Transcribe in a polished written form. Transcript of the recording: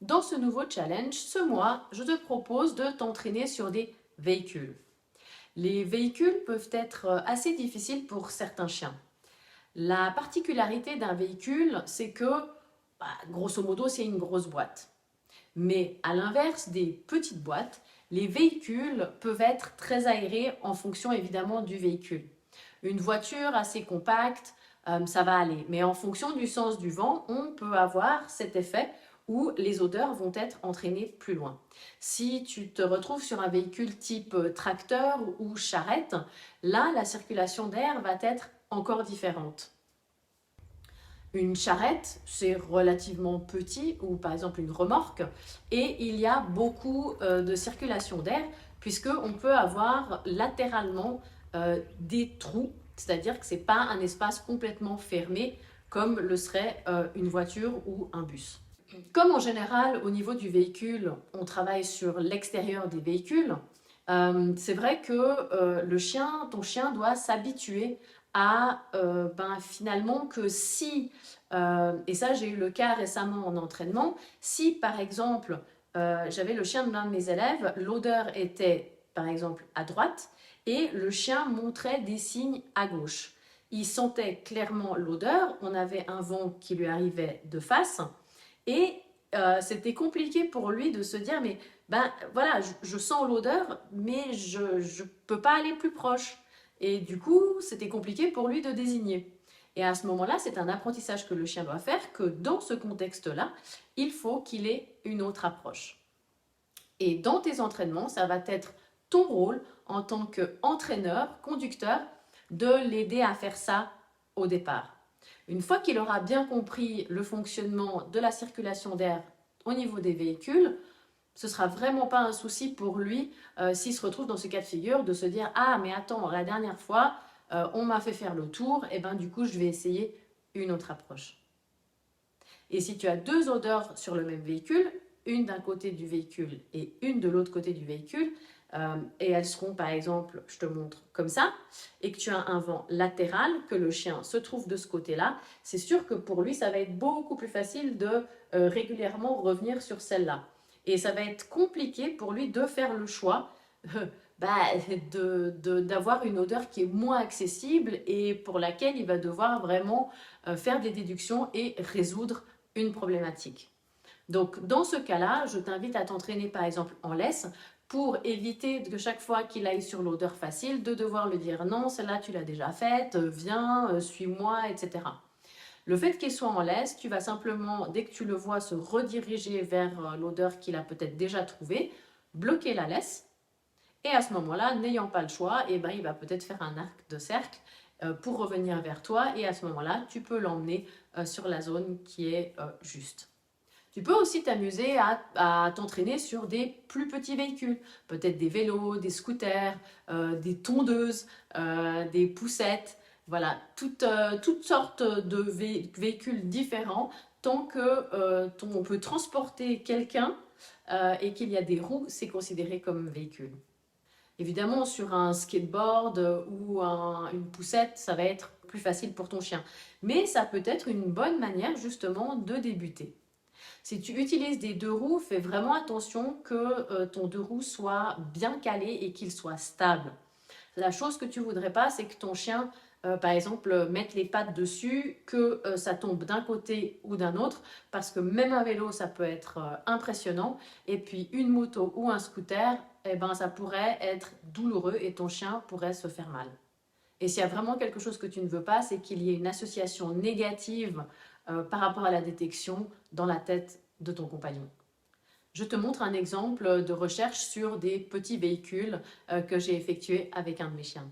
Dans ce nouveau challenge, ce mois, je te propose de t'entraîner sur des véhicules. Les véhicules peuvent être assez difficiles pour certains chiens. La particularité d'un véhicule, c'est que, grosso modo, c'est une grosse boîte. Mais à l'inverse des petites boîtes, les véhicules peuvent être très aérés en fonction évidemment du véhicule. Une voiture assez compacte, ça va aller. Mais en fonction du sens du vent, on peut avoir cet effet où les odeurs vont être entraînées plus loin. Si tu te retrouves sur un véhicule type tracteur ou charrette, là, la circulation d'air va être encore différente. Une charrette, c'est relativement petit, ou par exemple une remorque, et il y a beaucoup de circulation d'air, puisqu'on peut avoir latéralement des trous, c'est-à-dire que ce n'est pas un espace complètement fermé, comme le serait une voiture ou un bus. Comme en général, au niveau du véhicule, on travaille sur l'extérieur des véhicules, c'est vrai que ton chien doit s'habituer à finalement que si, et ça j'ai eu le cas récemment en entraînement, si par exemple j'avais le chien de l'un de mes élèves, l'odeur était par exemple à droite et le chien montrait des signes à gauche. Il sentait clairement l'odeur, on avait un vent qui lui arrivait de face et c'était compliqué pour lui de se dire mais ben voilà, je sens l'odeur, mais je ne peux pas aller plus proche. Et du coup, c'était compliqué pour lui de désigner. Et à ce moment-là, c'est un apprentissage que le chien doit faire, que dans ce contexte-là, il faut qu'il ait une autre approche. Et dans tes entraînements, ça va être ton rôle en tant qu'entraîneur, conducteur, de l'aider à faire ça au départ. Une fois qu'il aura bien compris le fonctionnement de la circulation d'air au niveau des véhicules, ce ne sera vraiment pas un souci pour lui s'il se retrouve dans ce cas de figure de se dire « Ah, mais attends, la dernière fois, on m'a fait faire le tour, et ben du coup, je vais essayer une autre approche. » Et si tu as deux odeurs sur le même véhicule, une d'un côté du véhicule et une de l'autre côté du véhicule, et elles seront par exemple, je te montre comme ça, et que tu as un vent latéral, que le chien se trouve de ce côté-là, c'est sûr que pour lui, ça va être beaucoup plus facile de régulièrement revenir sur celle-là. Et ça va être compliqué pour lui de faire le choix d'avoir une odeur qui est moins accessible et pour laquelle il va devoir vraiment faire des déductions et résoudre une problématique. Donc dans ce cas-là, je t'invite à t'entraîner par exemple en laisse pour éviter que chaque fois qu'il aille sur l'odeur facile, de devoir lui dire non, celle-là tu l'as déjà faite, viens, suis-moi, etc. Le fait qu'il soit en laisse, tu vas simplement, dès que tu le vois se rediriger vers l'odeur qu'il a peut-être déjà trouvée, bloquer la laisse. Et à ce moment-là, n'ayant pas le choix, il va peut-être faire un arc de cercle pour revenir vers toi. Et à ce moment-là, tu peux l'emmener sur la zone qui est juste. Tu peux aussi t'amuser à t'entraîner sur des plus petits véhicules, peut-être des vélos, des scooters, des tondeuses, des poussettes, voilà, toutes sortes de véhicules différents tant on peut transporter quelqu'un et qu'il y a des roues, c'est considéré comme véhicule. Évidemment, sur un skateboard ou une poussette, ça va être plus facile pour ton chien. Mais ça peut être une bonne manière justement de débuter. Si tu utilises des deux roues, fais vraiment attention que ton deux roues soit bien calé et qu'il soit stable. La chose que tu ne voudrais pas, c'est que ton chien, par exemple, mette les pattes dessus, que ça tombe d'un côté ou d'un autre, parce que même un vélo, ça peut être impressionnant, et puis une moto ou un scooter, ça pourrait être douloureux et ton chien pourrait se faire mal. Et s'il y a vraiment quelque chose que tu ne veux pas, c'est qu'il y ait une association négative par rapport à la détection dans la tête de ton compagnon. Je te montre un exemple de recherche sur des petits véhicules que j'ai effectué avec un de mes chiens.